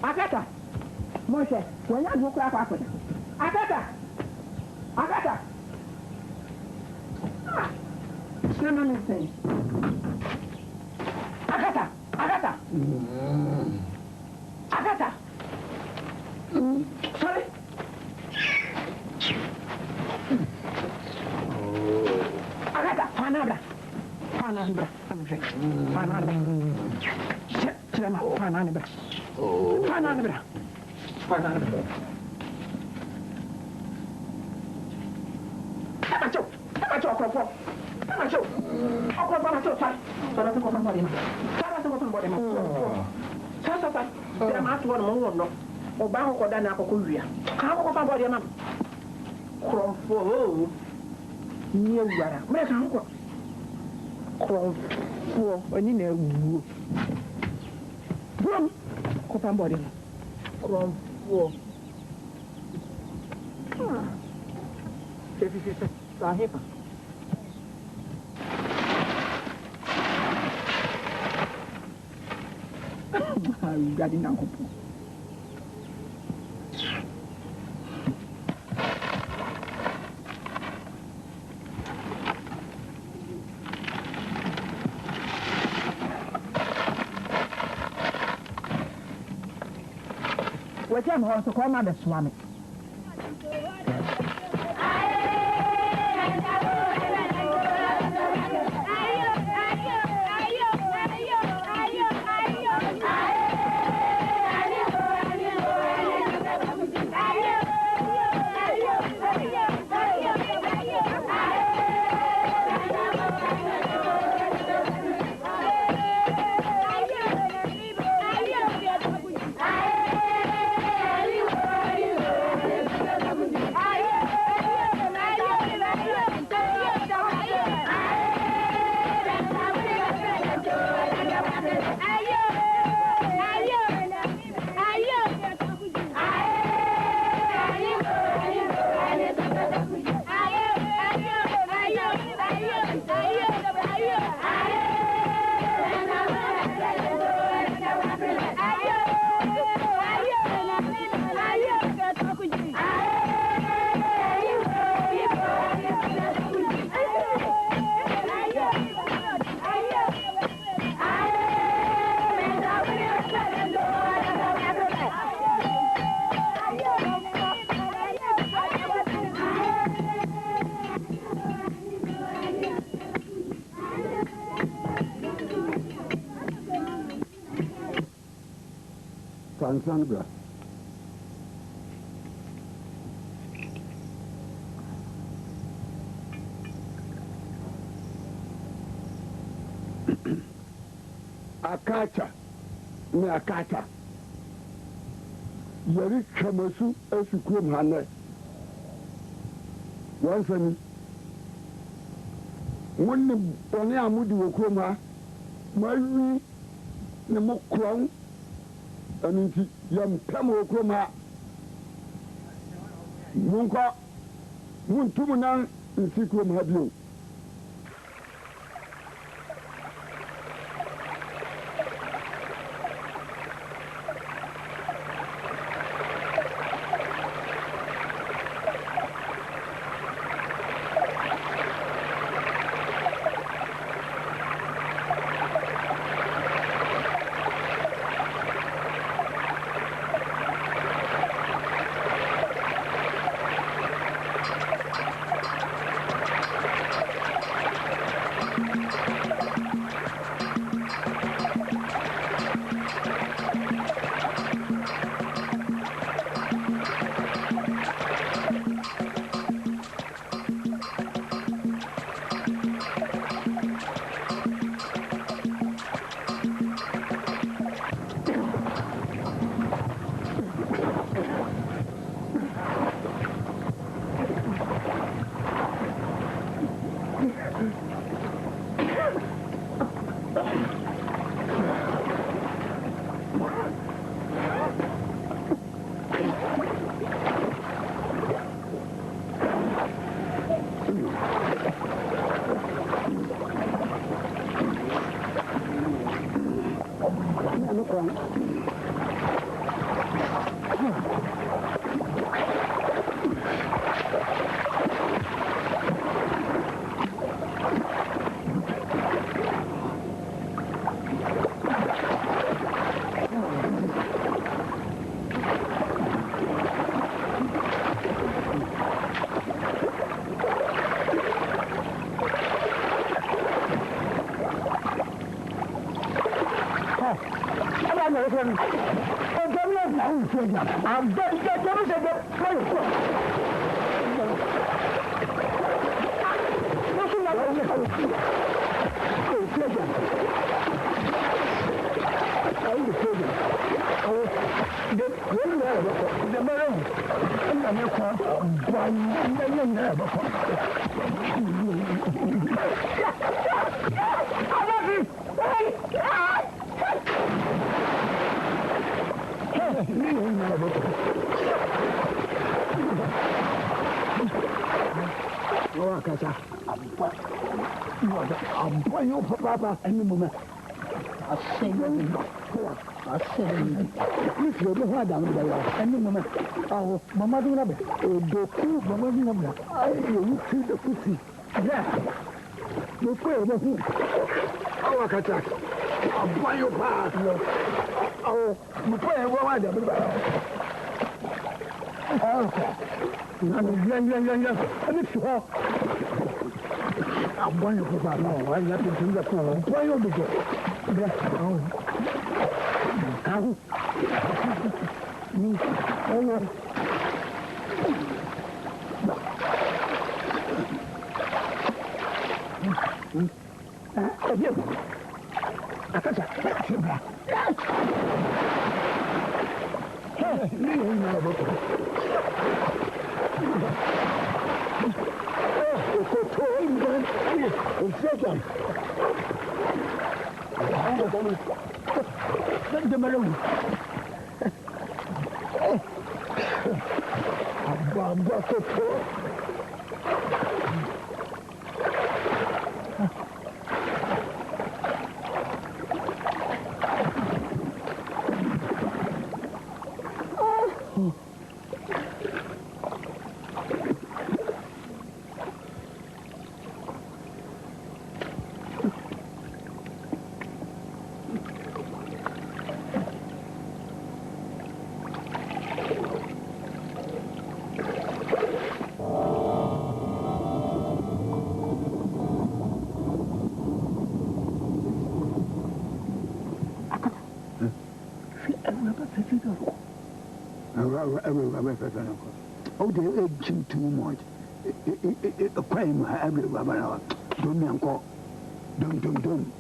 Akata, Moshe, when I go crack Akata, Akata. No, listen. Akata. Sorry. Akata, Panabra. What I'm going to call my swami. Sansan bra. Akacha. Me akacha. Yari kamasu esukum hane. Wansani. Wonni boni amudi wokum ha. Mawi ne mokron. Aninti yam pam wokum ha. Munko muntumu nan nsikum ha bio. Papa, any moment. I say, if you don't have any moment. Oh, Mamma, do not be. Oh, Mamma, do not be. I will see the pussy. Yeah. No problem. Oh, I can't. I'll buy your pass. Oh, my prayer, what I do. Okay. I'm sure. I'm going to put my no, I left it in the phone. Why don't you go? Oh, they ate too much. A crime, every rabbi. Don't go. Don't.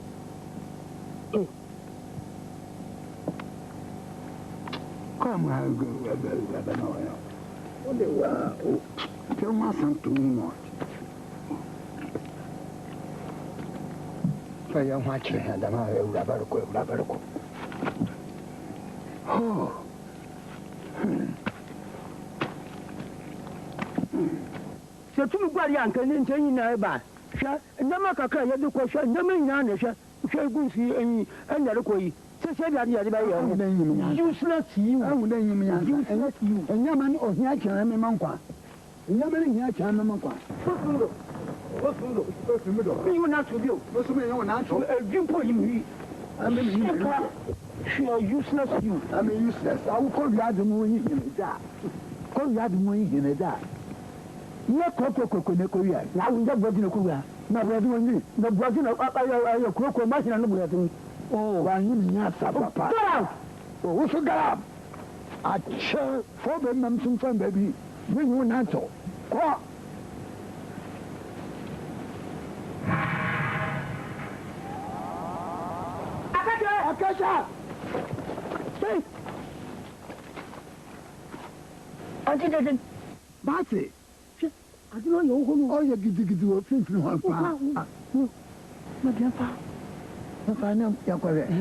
Come, I'll go. What they were. Tell me something too much. For your watching, and I'm a rabbi. Oh. So two guardian can enter in a bar. Namaka, you do question, Naman, shall go see any other. Useless you, I would name you, and Yaman or Yacha and Manqua. Yaman Yacha and Manqua. You will not to you. What's the matter? You put him. I mean, she are useless you. I mean, useless. I will call you out the moon in that. Call you out the moon in that. You're Coco, now we have brought in a cougar. Now we're doing the brought in a croco machine and nothing. Oh, I need Papa. Oh, what's a gab? I shall for the Mamson fan, baby. Bring one answer. What? Akasha! Say! I didn't. Batsy! I don't know who all you get to a thing from one farm. My grandpa. If I know you're correct.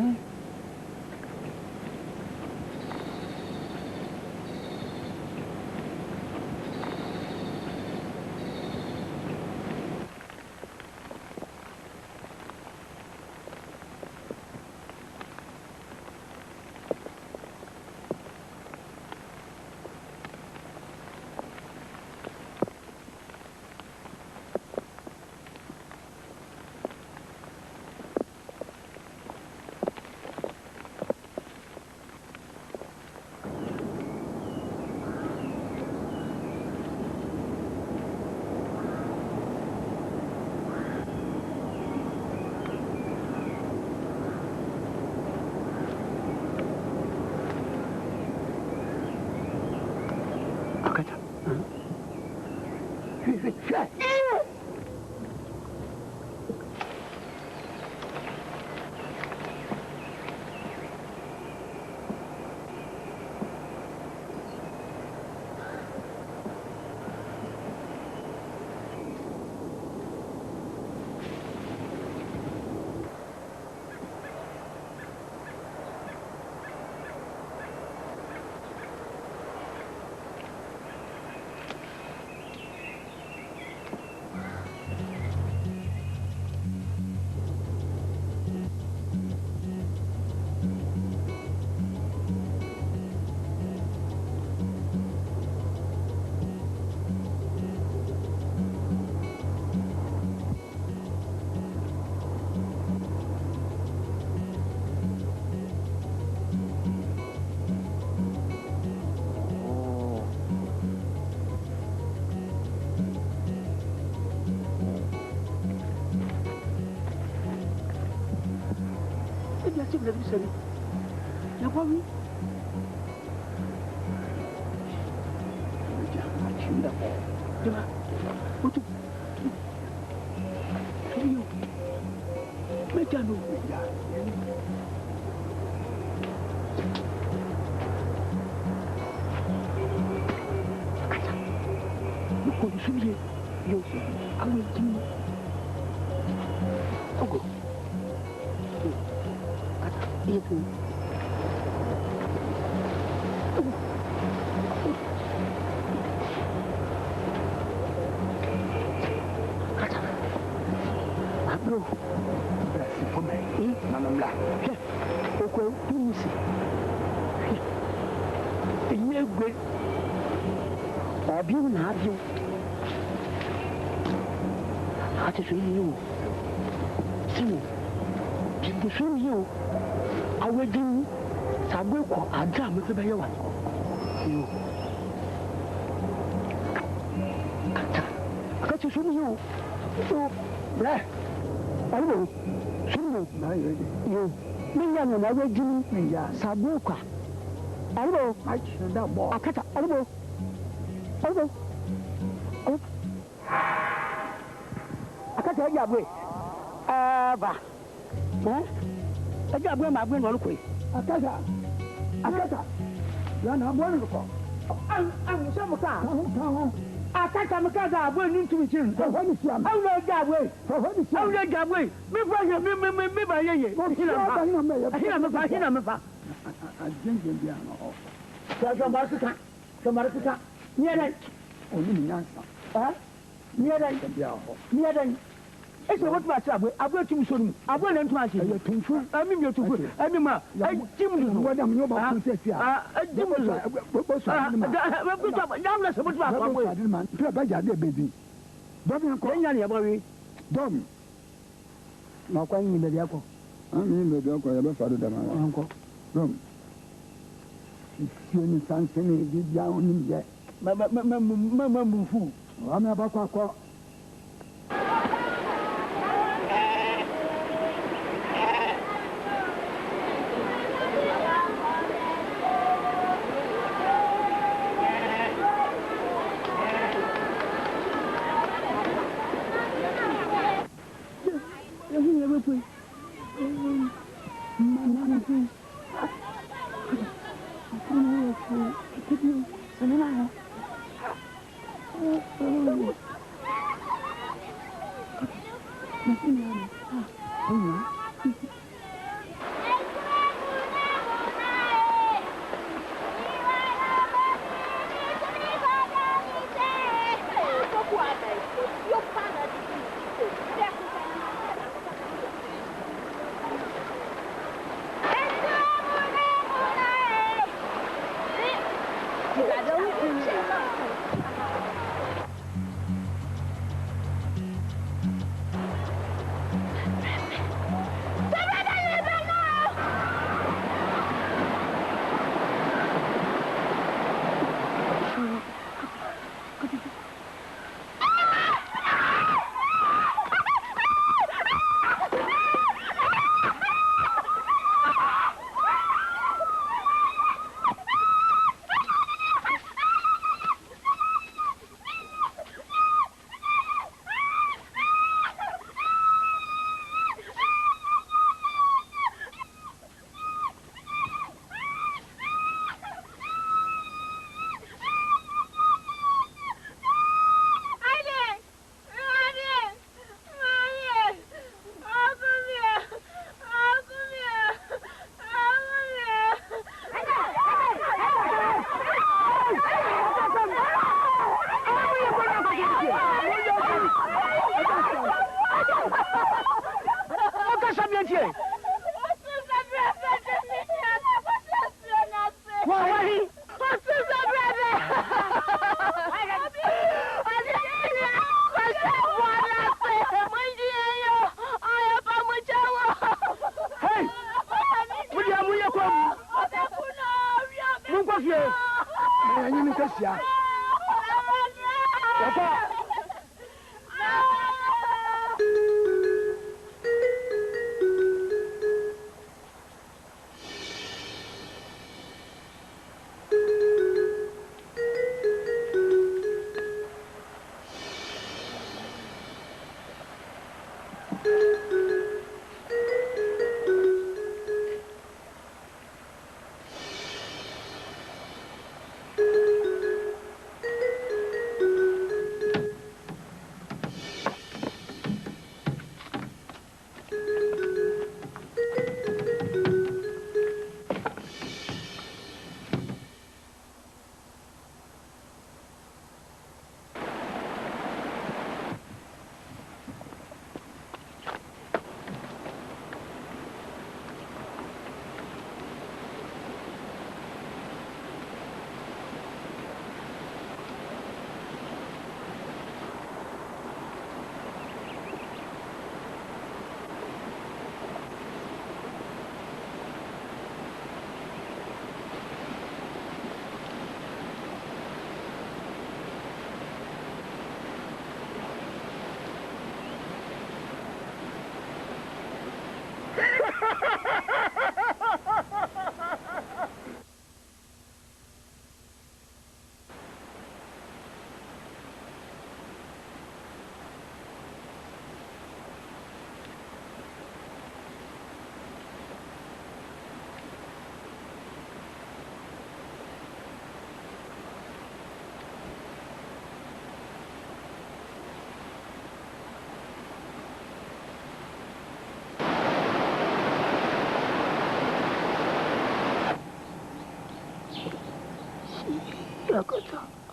Let me say, you want me? What do you make? I know. Look what you see here. You I will do. Oh, itu. Kata. Bro. Berarti pemain. Nanam lah. Okey, ini sih. Ini gue. Abiu na abiu. Hati sini. Sini. Di sini. Awedin Sabuko, Adam, Mr. Bayawan. You. I got you soon, you. So, bleh. I know. Soon, you. Million and Awedin, Sabuka. Albo. I should have bought. I cut Albo. Albo. I cut a job with. Ava. A job where my brain will quit. Akata. You're not wonderful. I'm some car. I can't make a way into the chin. So what is your I will job way. For what is your job way? Me by ye. I drink in piano. Some near that. Only me answer. Near that. It's a what my trouble. I will to soon. I will enter my children. I mean, you're too good. I mean, I Jim, what I'm about to say.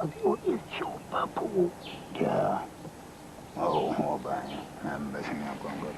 Oh, it's your papa. Yeah. Oh, bang. I'm messing up on good.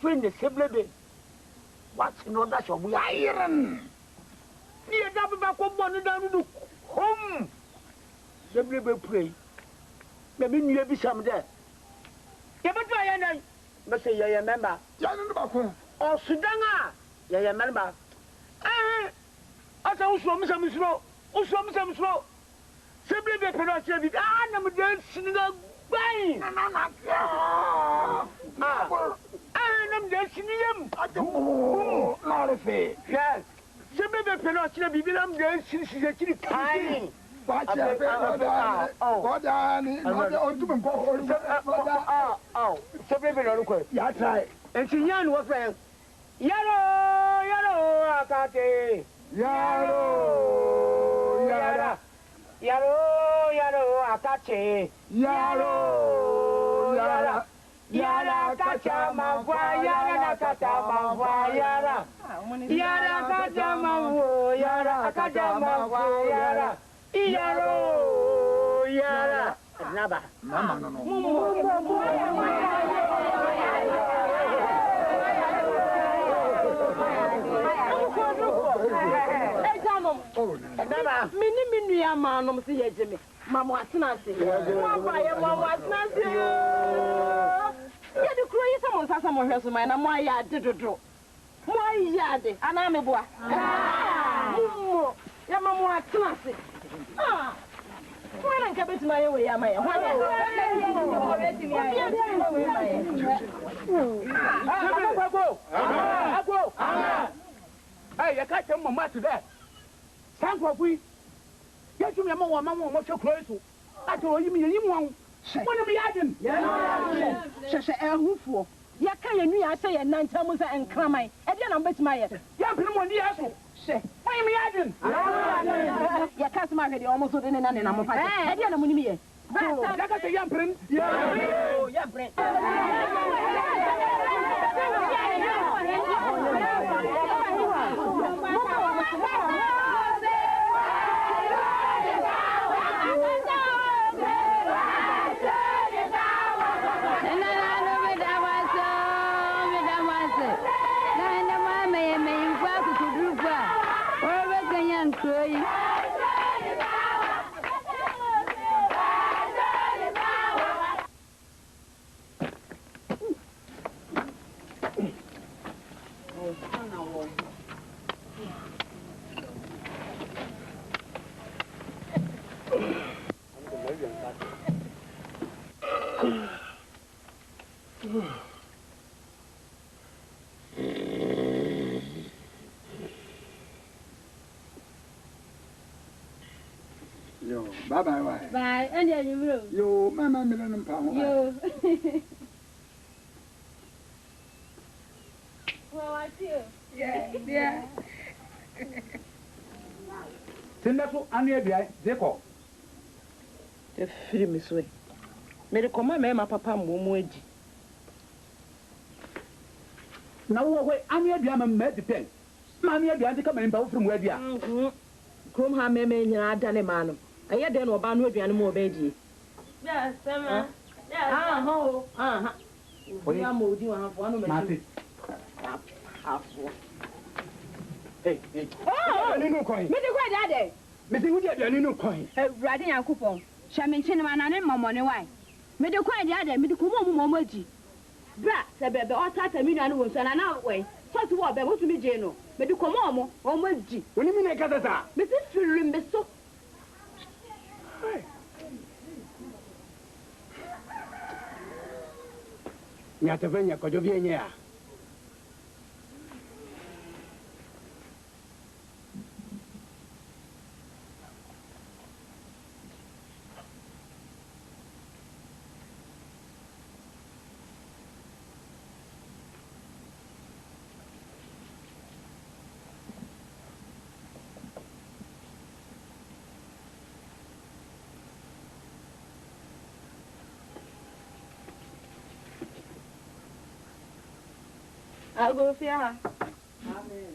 Friend the sibling, what's in order to be iron? Near double back of money down to home. Sibling pray. Maybe you be some there. Yeah, but I must say, you remember. Or Sudanga, you remember. As I was from some slow, or some slow. Sibling be pronounced, I'm dancing a bang. I'm dancing him. Not a fair. Yes. Simply the penalty be I'm dancing, she's actually tiny. Oh, simply the yeah, try. And she young was saying, Yellow, I got it. Yellow. Yaro, Akache. Yaro, Yara. Yara, Kachama, Yara, Kachama, Yara. Yara, Kachama, Yara, Kachama, Yara. Yaro, Yara. Naba. No. Mini manum see ya Jimmy. Mamma Snancy. Mamma, Snancy. Yeah, the crew someone has some of her, and I'm why I did to draw. Why, yard, and I'm a boy. Yeah, Mamma Snancy. Ah, when I come to my way, am I? Hey, I can't tell Mamma to that. Thank you. Get to me, Mamma, what's your clothes? I told you, you won't. What are we adding? Such a who for? Ya can't you say a 9 times and crammy. I didn't bet my head. Yapping one year. Say, why am I adding? Ya can't marry almost in an animal. I didn't mean me. Like I say, young prince. Yeah, Brent. Yo, bye. Bye, and then you will. Yo, Mamma Millennium Pound. Yo. Well, I feel. Yeah. Send us on the idea, Deco. The film is way. May the command my papa Momoji. Now, wait, I'm here, I'm met the pen. Mammy, I'm to come and bow from where they are. Come, how many men are done a man. I had done or ban with the animal baby. Yes, Emma. We are moving you have one of my half. Hey, oh, no coin. Mr. Quite Daddy. Missing with your no coin. Writing a coupon. Shall mention man and money why? Mr. Quite Daddy, Mr. Kumomoji. Brat, said the author to me and was an outway. First of all, there was to be Jano. Mr. Kumomo, or Moji. When you mean I got that? Mrs. Filim, so. Nyatavenya Kodovia. I'll go see her. Amen.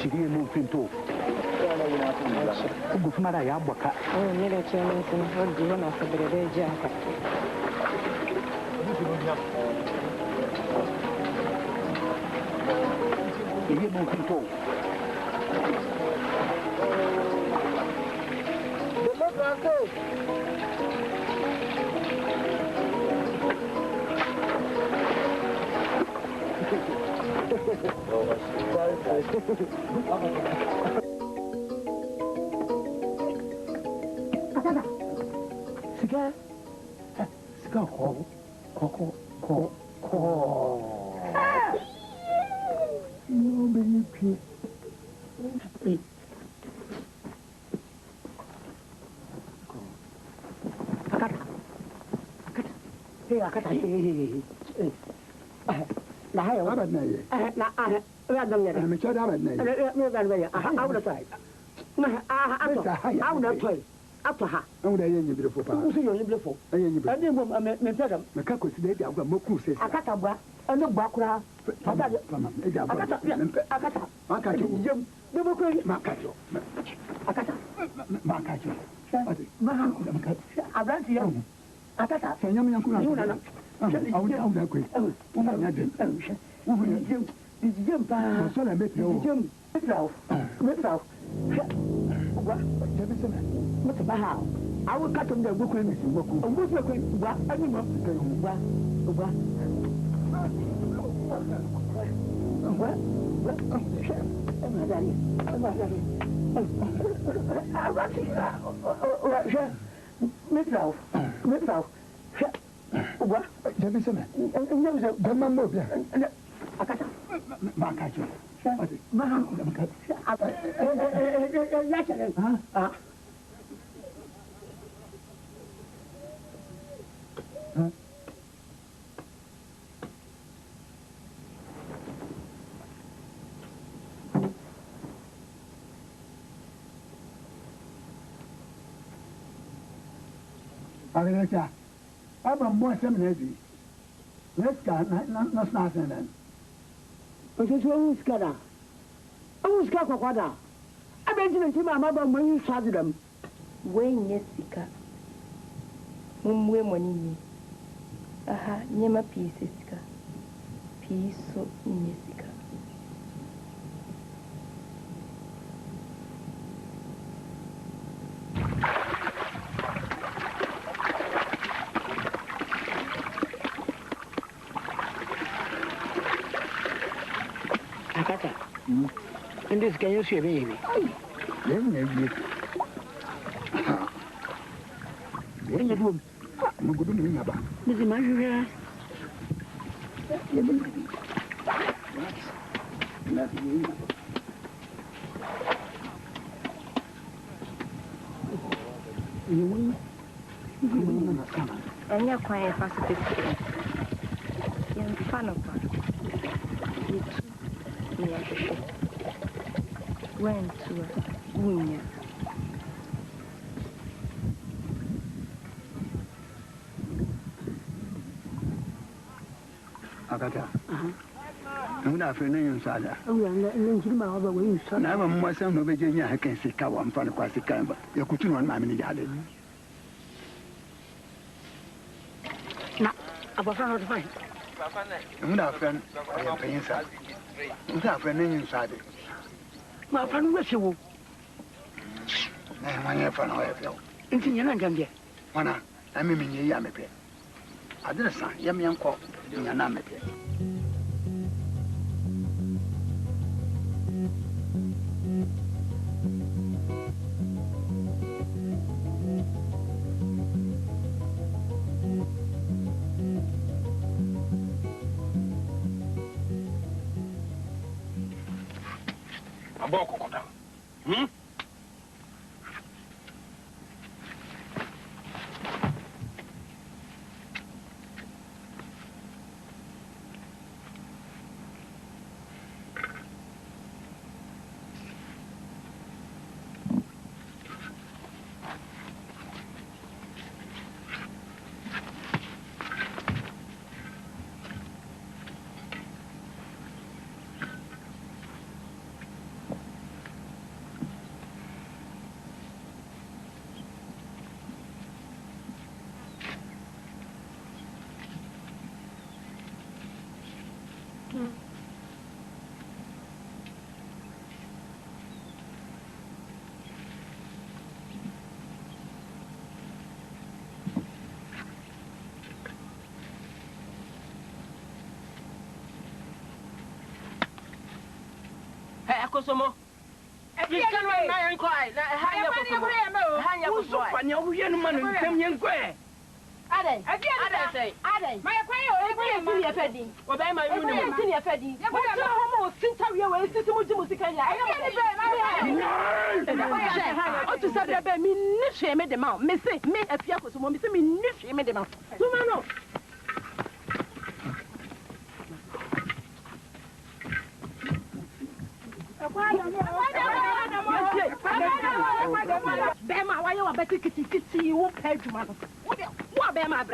chiri mu pinto ugu kuma da ya baka ne da ce mun sun har duwa na saboda da ji haka chiri mu pinto Sika ko no be pi akata na hayo abad na ye na ya dam ya me cha abad na ye me ban ba ya awda sai na awda toy apaha awda ye nyibire fo pa usu yo nyibire fo ye nyibire ade mo me pegam me ka ko side dia agwa moku sesi akata bwa ene bwa kura akata e dia bwa akata jem de mo ko akata abranti ya akata so nyam yankura awda ko nya den jem pa so la metre o jem metrao wa jebe sema mata ba ha awu katum da goku mi si goku goku ko wa ani mo wa metrao wa jebe sema dama mo bia akata ma ka ji ma ka ya chale Agrecha. Aba mo seminary. Let's go na snasen then. Ojo so uskada. Uska kwakwada. Abenti na ntima amaba mo yin sadram. Wenye sika. Mumwe monini. Aha, nyema pisi sika. Piso nye sika. Akata. And this can you see baby? When you do, I'm going to do it. This is my sugar. And you're quiet fast to fix young fan of one. Went to a woman. Akata. I'm not for any sada. Oh, and then my other way. So now I'm more son of Virginia. I can see cow and fun across the camp. You could run my mini garden. now, about how to find. I'm not friend. I am paying inside. I'm not for any inside. My friend was you. I'm here for no feel. Into your land, Mana, I'm in your yammy. I did a son, yummy uncle, in your name. Kosomo. You can run my and cry. Hang up on your young man and come young quay. Ade, my acquaintance, a fedding. What am I doing? A fedding. What are almost since I was to music. I to say that me niche made them out. Missy, me a fiacos, Missy, me niche made them out. Tomorrow. Bema, why you are better kitty, you won't pay to mother. What Bema?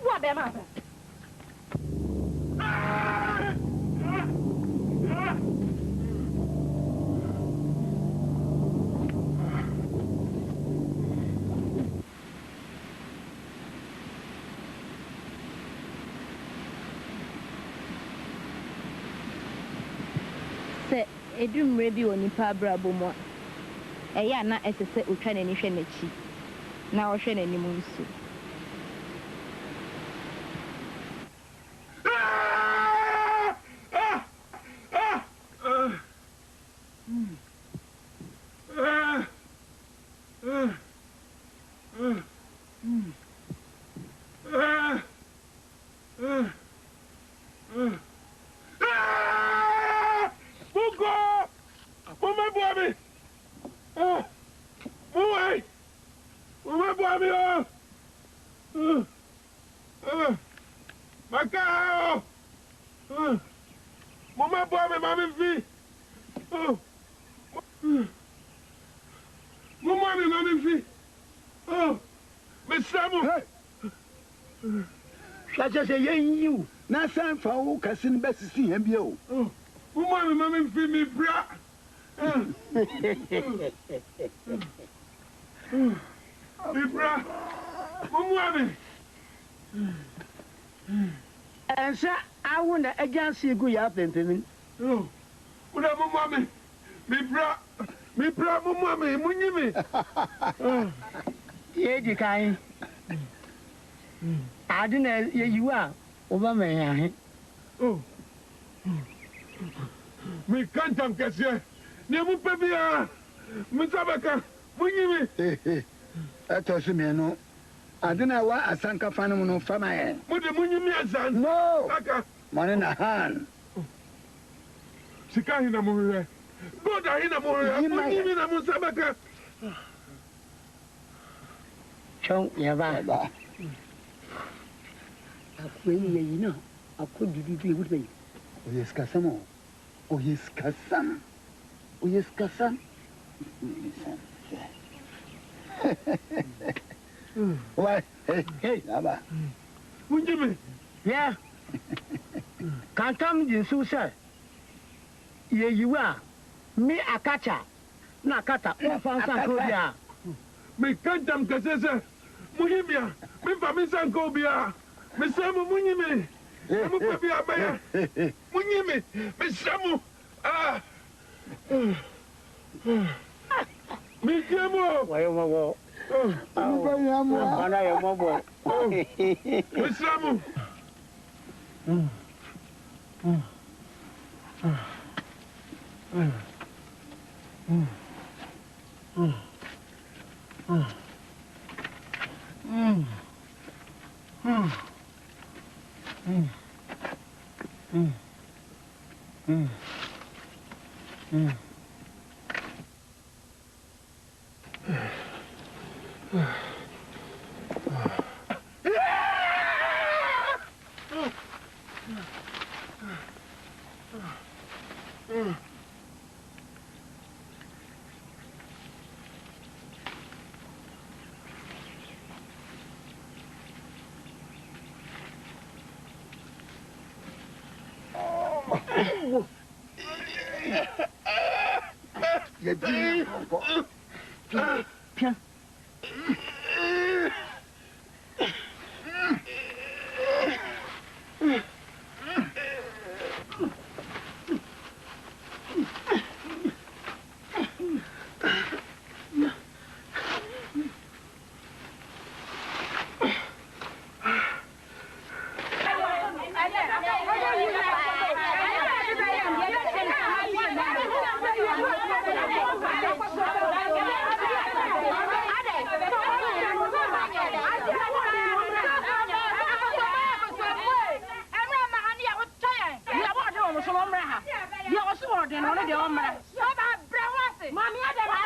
What Bema? Edum rebi oni pa brabo mo. Eya na esese otwa nani hwe nachi. Na wo hwe nani mu nsu. Just a you, not some for Cassin best to see him. Mamma, feed me, bra. And sir, I wonder against you go up and oh, whatever, mommy, me bra, mommy, me. Yeah, you kind. I didn't know you are over me. Oh, me can't come, Cassia. Never Pepia, Musabaka, bring me. I told you, no. I didn't know what a sanka phenomenon from my hand. What the money me as no, man in a hand. Sikahina Moria. Go down in a Moria, in a Musabaka. Chong Yava. You know, I could be with me. Oh, yes, Cassamo. Oh, yes, Cassam. Oh, yes, Cassam. Why? Hey, Abba. Would you be? Yeah. Can't come, you, sir. Here you are. Me a catcher. Nakata, or Fansa. Me can't come, Cassessa. Muhimia, me for Miss Ancobia. Miss Samu Munimi, Munimi, Miss Samu. Ah, Miss Samu. Why am I walk? I am mobile. Miss Samu. no de o mara so ba bra wase mami ade ba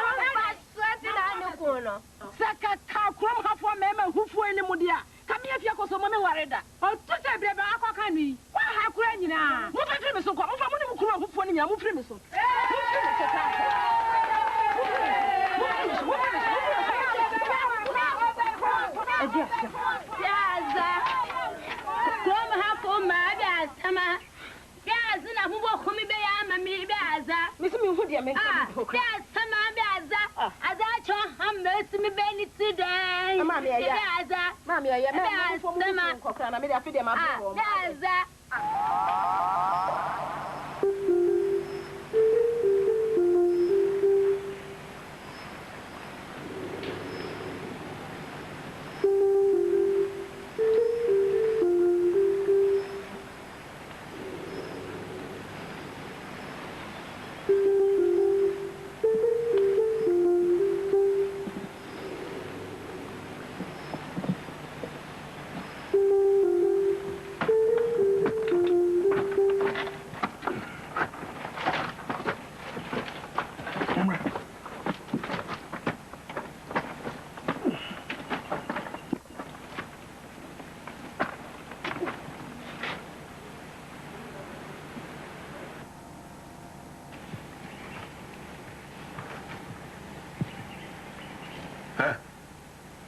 so ti na ne ko no saka ka krom hafo mema hufu eni mu dia ka me afia ko so mo me wareda o to se bre ba akwa ni wa ha kura nyina mo fa firi me so ko mo fa mo ne mu kura hufu ni nya mo firi me so Piazza. Come hafo ma piazza ma. Piazza na hubo kumi be ya mami piazza. Misi mi hu dia me. Piazza ma piazza. Aza cho hambe mi be ni today. Mami ya. Piazza. Mami ya me hu fo mu kokra na me da fide ma bo. Piazza.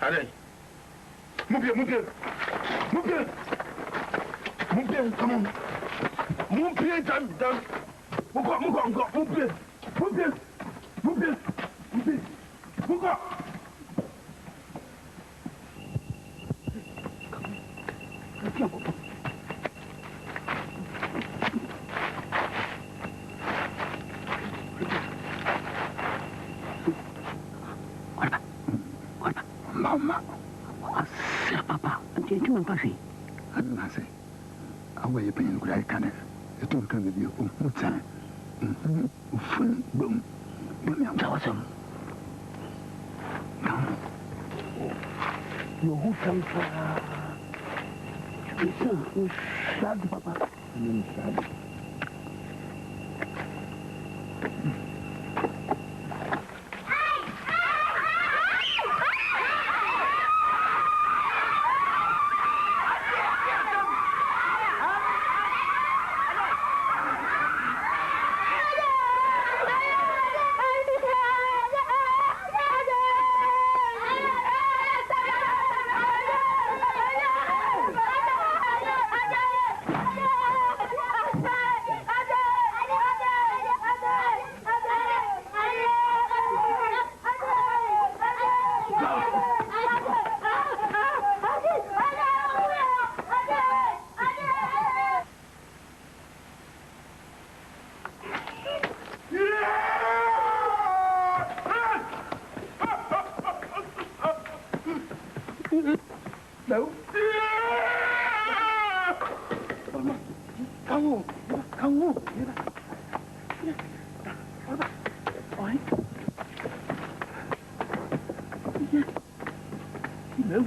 Allez. Mon pied, comment? Mon pied, dame. Pourquoi? Mon pied. Pourquoi? Mama, c'est papa. Tu m'as pas fait. Ah, c'est. Ah ouais, il y a une grande canne. Et tout le temps de Dieu, au moutin. Au fond, boum. Boum, il y a un chaos. Non. Le roux comme ça. Tu fais ça, un stade, papa. Un stade. No. Kamu. Oi. No.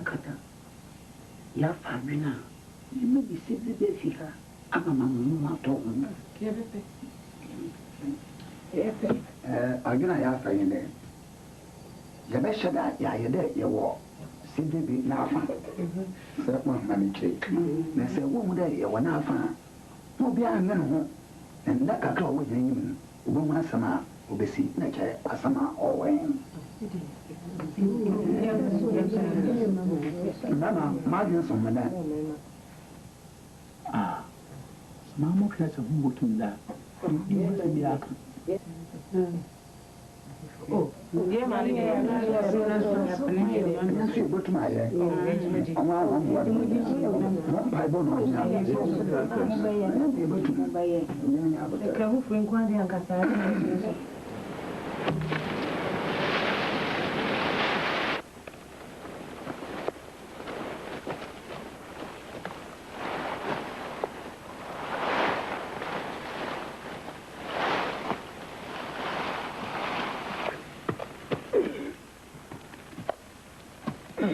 Kata ya famina ime bi se bi fika ama mamu ma to on agina ya fa yende ya be shada ya yede ye wo se bi na fa se ko ma mi che na se wo mu da ye wo na fa mo bi an ne ho nda ka ka wo yin wo mu asama obesi na che asama owen Mama, imagine some of that. Ah, Mamma has a good to that. Oh, dear Mammy, but my Go.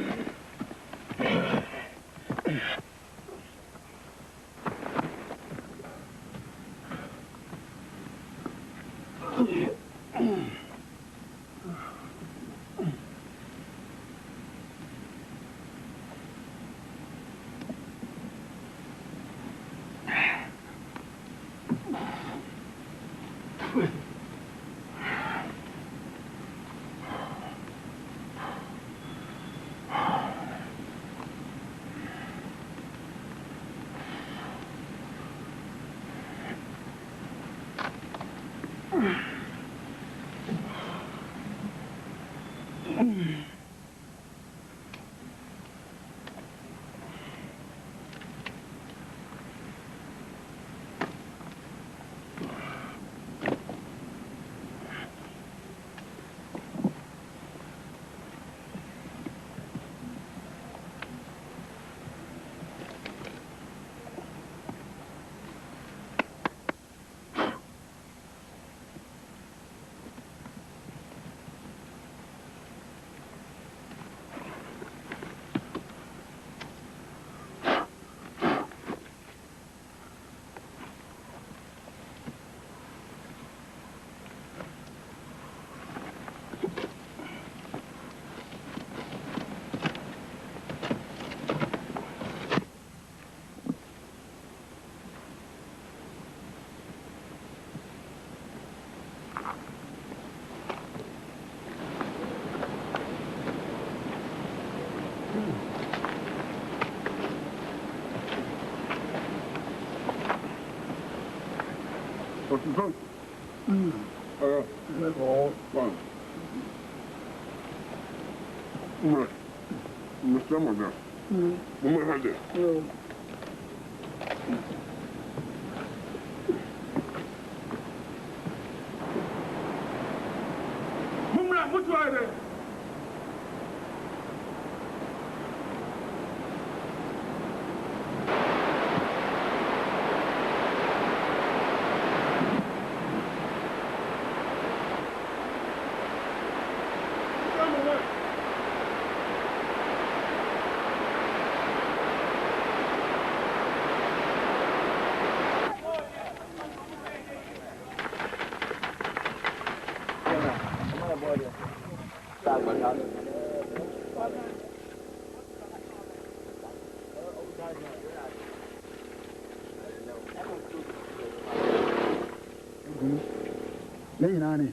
Lẹ́yìn náà ni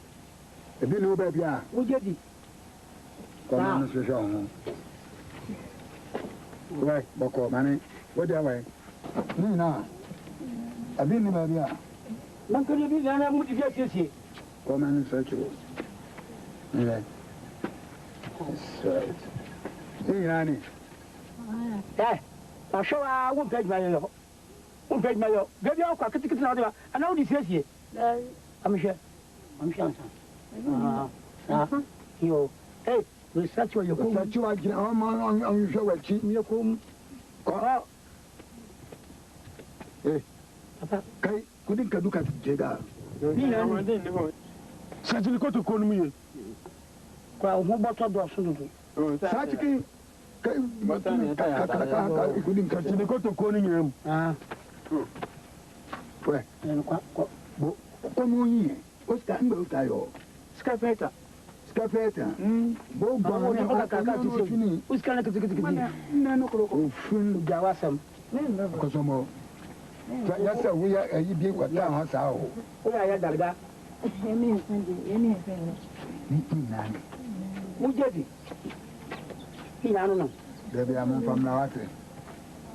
ebi ni ó bẹ́ẹ̀ bí a. Ó jẹ́ di. Kọ́mọ ní ṣoṣo ọ̀hún. Wẹ́ẹ̀ bọ̀kọ̀ mani wọ́n di àwẹ̀. Lẹ́yìn náà ebi ni bẹ́ẹ̀ bí a. Mankele bi nana mu di fi asiesie. Kọ́mọ ní ṣoṣo. Ilẹ̀. Lẹ́yìn náà ni. Ahwɛ wa wo mpɛ adwuma yɛ yɔ. Wo mpɛ adwuma yɔ. Baabi a wokɔ ketekete na wode ba anaa wode siesie. Amehwɛ ansa. Yo. Hey, research wa yɛ kɔm. Research wa gyina ɔhwɛ w'akyi. Yɛ kɔm. Kɔ. Papa. Kai kudin ka duka je da. Sajili ko to ko nu ye. Kwa ho bɔtɔ do so dudu. Sajiki kai kudin ka Sajili ko to ko nu ye. Pwe. Bo ko mu yi. O ska ngbe o tayo. Skafeta. Bo ba ne ka ka ti se. Uskana kiti. Na no ko Ofun jawasam. Ko somo. Ya sa wo ya yi bi kwa ta ha sa o. O ya darga. Emi nsande. Ni nani. Mu jedi. Ina no. Da biya mun fam na wate.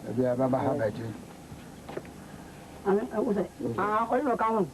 Da biya baba ha baje. O se. O no ka won.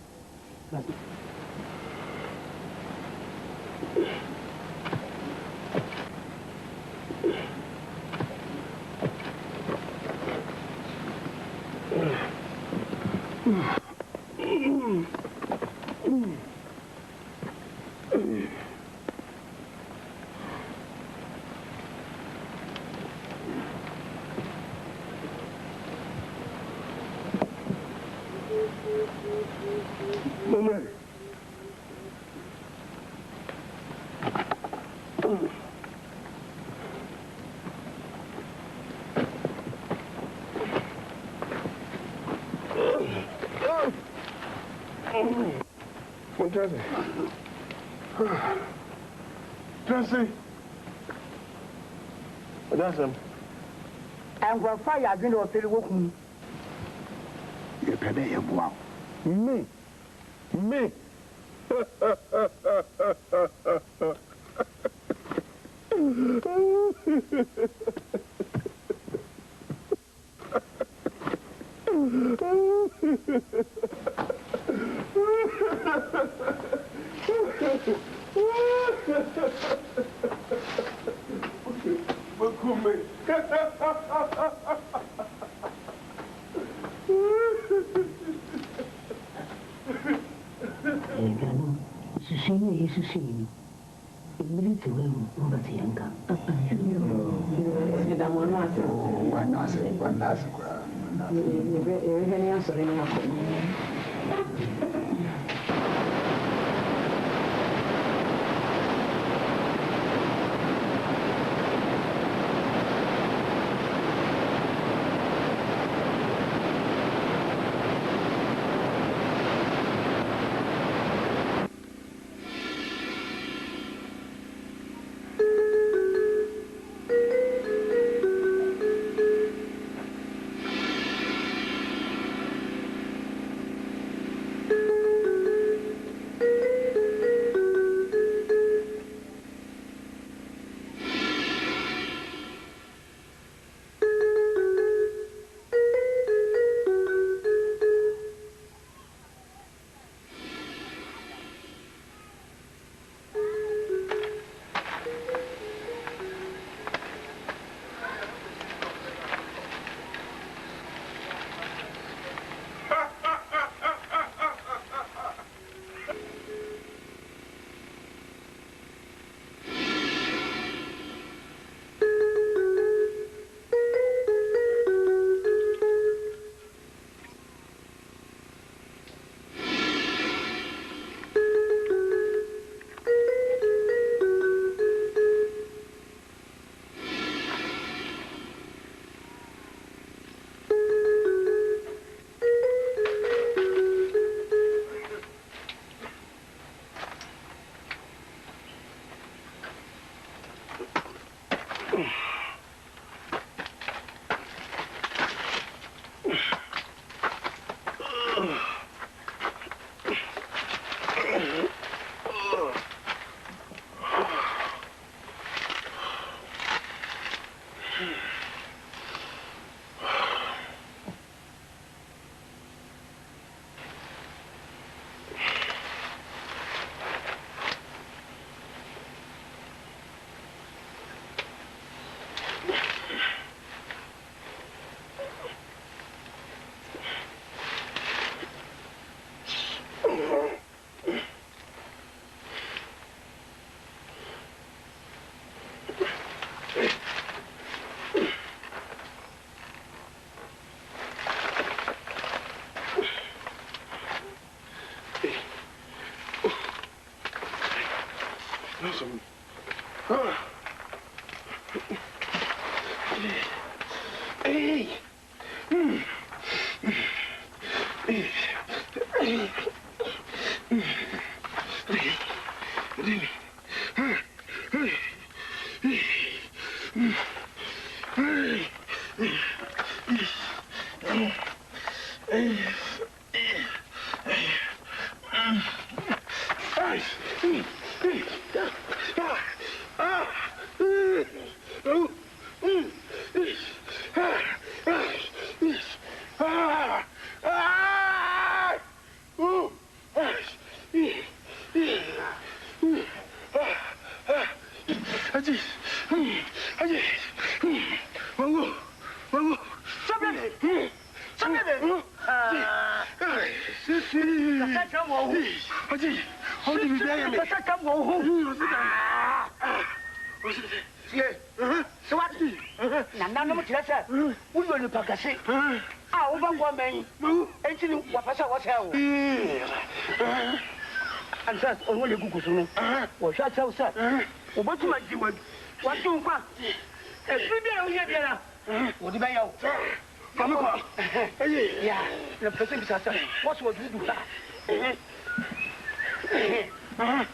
Tracy. That's him. And what fire I didn't tell you. You pay a wow. Me.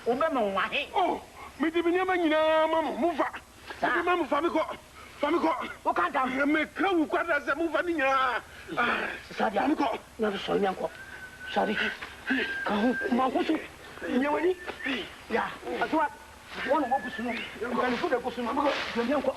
Obama wahe. Oh, me di binya manyina mamu mufa. Di mamu famiko. O kan ta. Me krawu kwada se mufa ni nya. Sadia. Famiko. Na so nyanko. Sadi. Ka ho ma ko so. Nyawani. Ya, atwa. Wọ́n wọ́n kùsùn náà. Ìgbàlù fún ẹ̀kùsùn náà. Jọ̀mí ẹ̀kọ́.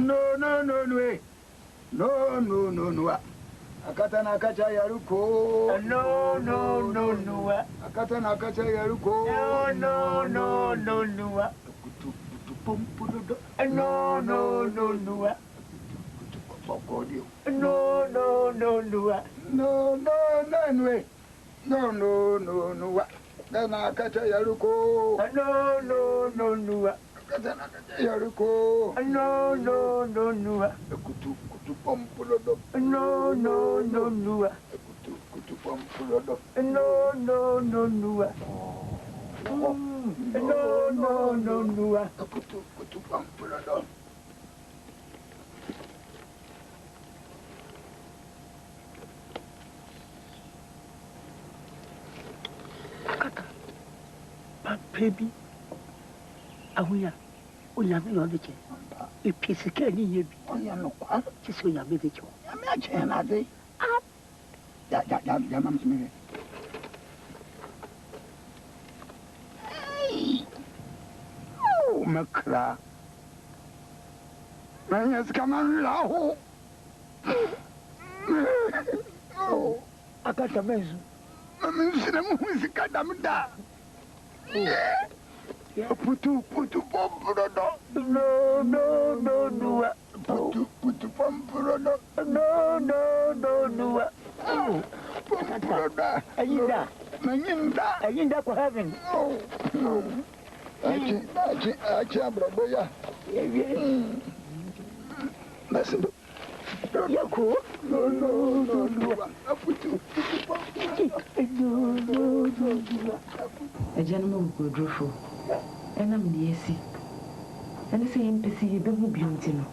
No, no, no, no. No, no, no, no. Akatana kacha yaruko. No, no, no, no. Akatana kacha yaruko. No, no, no, no. No, no, no, no. No, no, no, no. No, no, no, no. No, no, no, no. Akatana kacha yaruko. No, no, no, no. Akatana kacha yaruko. No, no, no, no. No, no, no, no. No, no, no, no. No, no, no, no. Baby, Awuya, Uyami no deche. E pisike ni yebi. Oya no kwa. Tisi Uyami deche. Yami ache na de. Ya mam smire. Oh, makra. Manyas kaman laho. Oh, Akata mezu. mami sina musika damda. Putu pompurodo. No, no, no, no. Putu pompurodo. No, no, no, no. Pompuroda. Ayinda. Manyinda. Ayinda ko heaven. Achi abroboya. Nasindo. Yako. No, no, no, no. Putu pompurodo. Ejanum go drofo. Enam ne yesi. Ene se yempesi yebehu biunti no.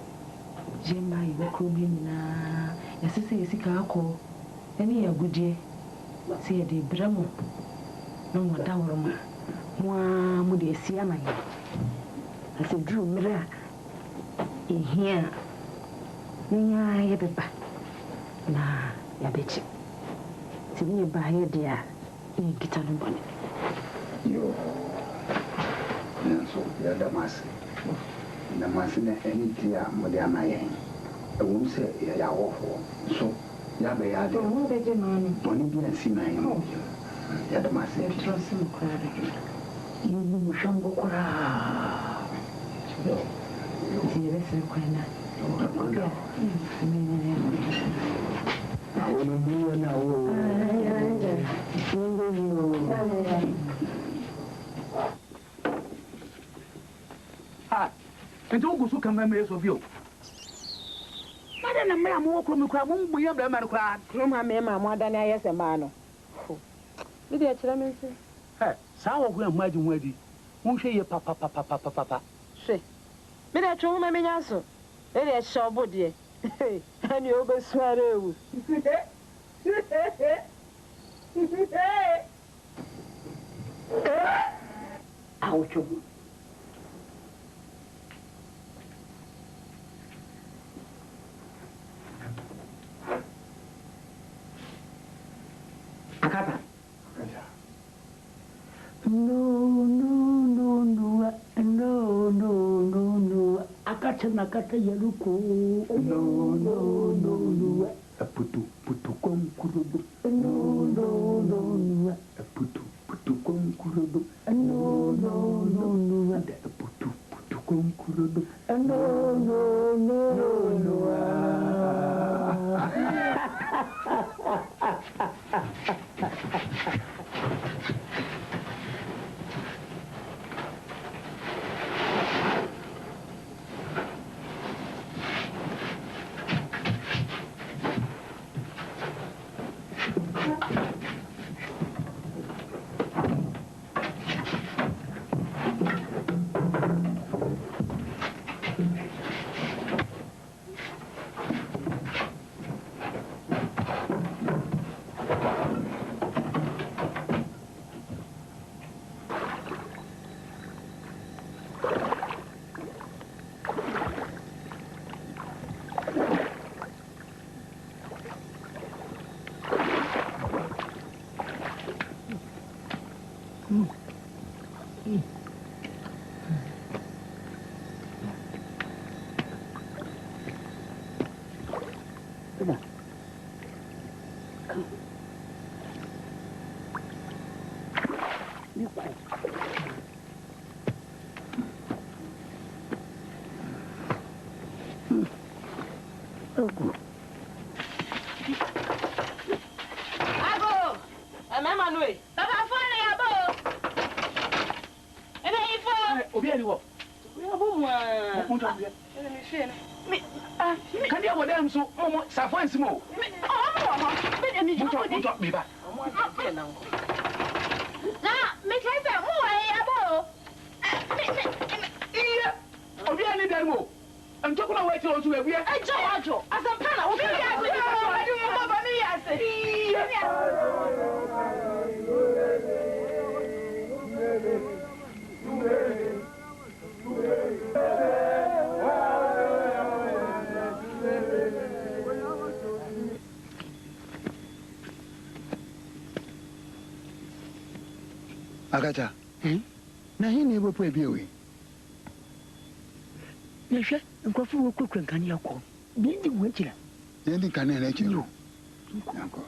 Jemba ye kro bi nyina. Yesese yesika akọ. Ene ya gudie. Se ye de bramo. No mo daworoma. Wa mo de esi anaye. Ase dru mira. Ehia. Nya ye beba. Na ya bechi. Tinye ba ye dia. Ni kita no bone. Yo. So ya damasi. Damasi na anything ya mode amaye. Ewu se ya wofo. So ya be ya de. Mo be je mani. Boni bi na si na ye. Ya damasi. Ya trosi mo kwara. Yiwu mo shambo kura. Ti rese kwena. Okay. Awono mu na wo. Então o gusu kama me resolveu. Nada na me amo kro me kra mo mbu ya bra ma kra. Kro ma me ma mo adane ayese ma no. Me de akira me nsi. Sa wo go amaji ho adi. Wo hwe ye papa. Hwe. Me de twu ma me nyaso. E de hye obode. Ani obesuare ewu. Aucho. Akata. No. Akata yaruko. No. Putu konkurudu. No. Putu konkurudu. No. Putu konkurudu. No. Agata, na hii ni wapo ebiwe. Nesha, nkwafu wako kwankani yako. Bindi mwechila. Yendi kanene chilo. Yako.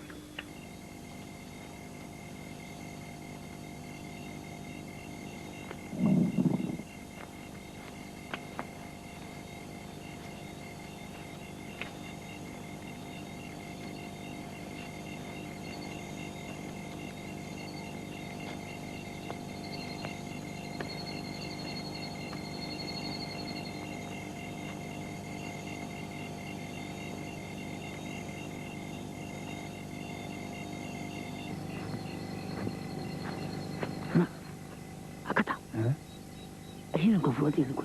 What is it?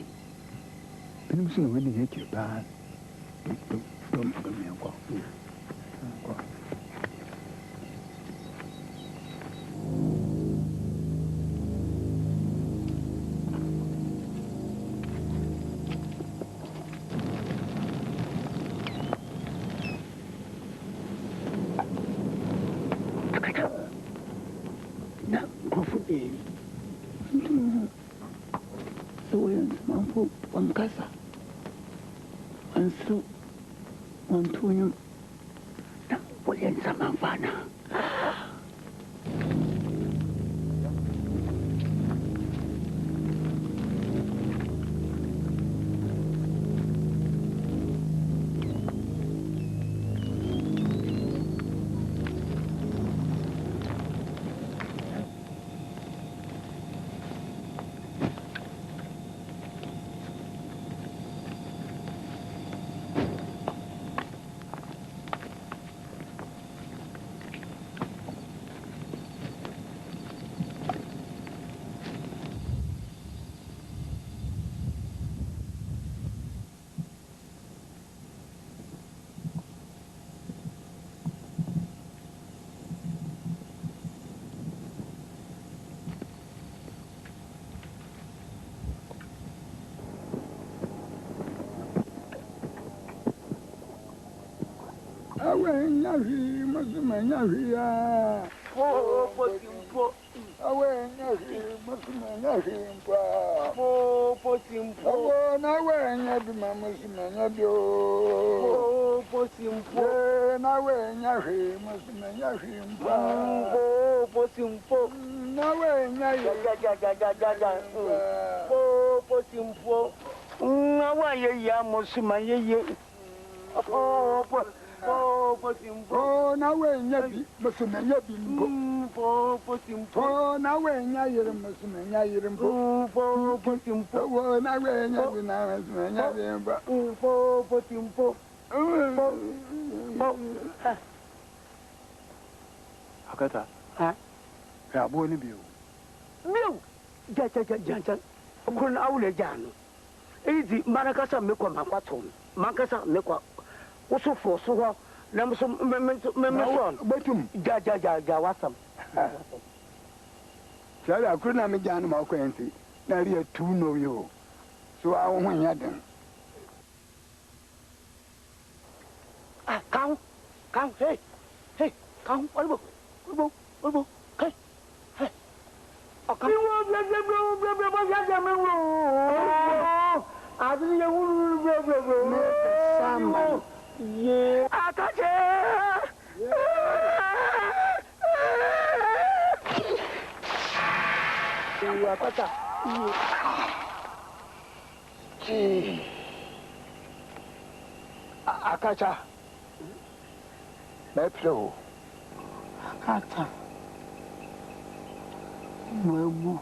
I'm saying when you get your bad, don't go. Now, go for baby. One casa, one through, one to you. Now, what is some fun? Awenyahi, Masumanyahi, oh, Potimpo. Awenyahi, Masumanyahi, oh, Potimpo. Oh, Nawenyahi, Masumanyahi, oh, Potimpo. Nawenyahi, Masumanyahi, oh, Potimpo. Nawenyahi, oh, Potimpo. Nawenyahi, Masumanyahi, oh, Potimpo. Oh, now when you Muslim, oh, now when you're Muslim, you're in Potimpo. Oh, now when you're Potimpo. Hakata, I won't be you. Jantan, couldn't outlet Jan. Easy, Maracasa make one Mapaton, Mancasa make one. Also for so long, Betum, Jaja, Wassam. I couldn't have done my acquaintance. Now you two know you. So I won't have them. Come, hey, come, what hey. Yeah, I got you. 啊！ Akata. Akata. Metro. Akata. Mwebu.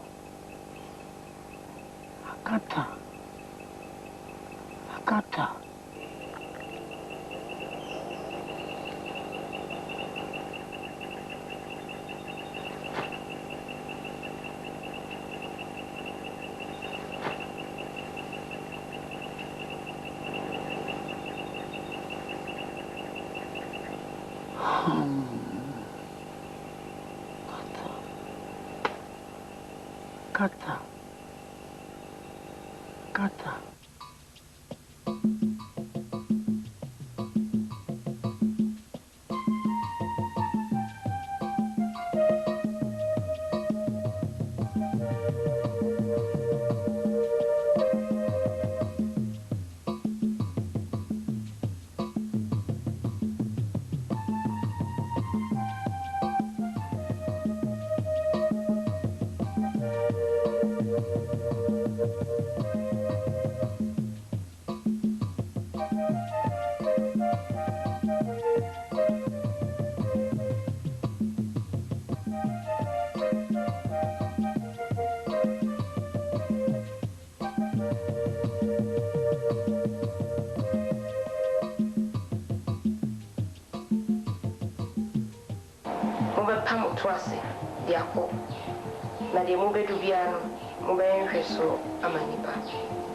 Akata. Akata. Kata. Kata. Pam to us, dear hope. Madame Mubedu Biano, Mube, so Amaniba.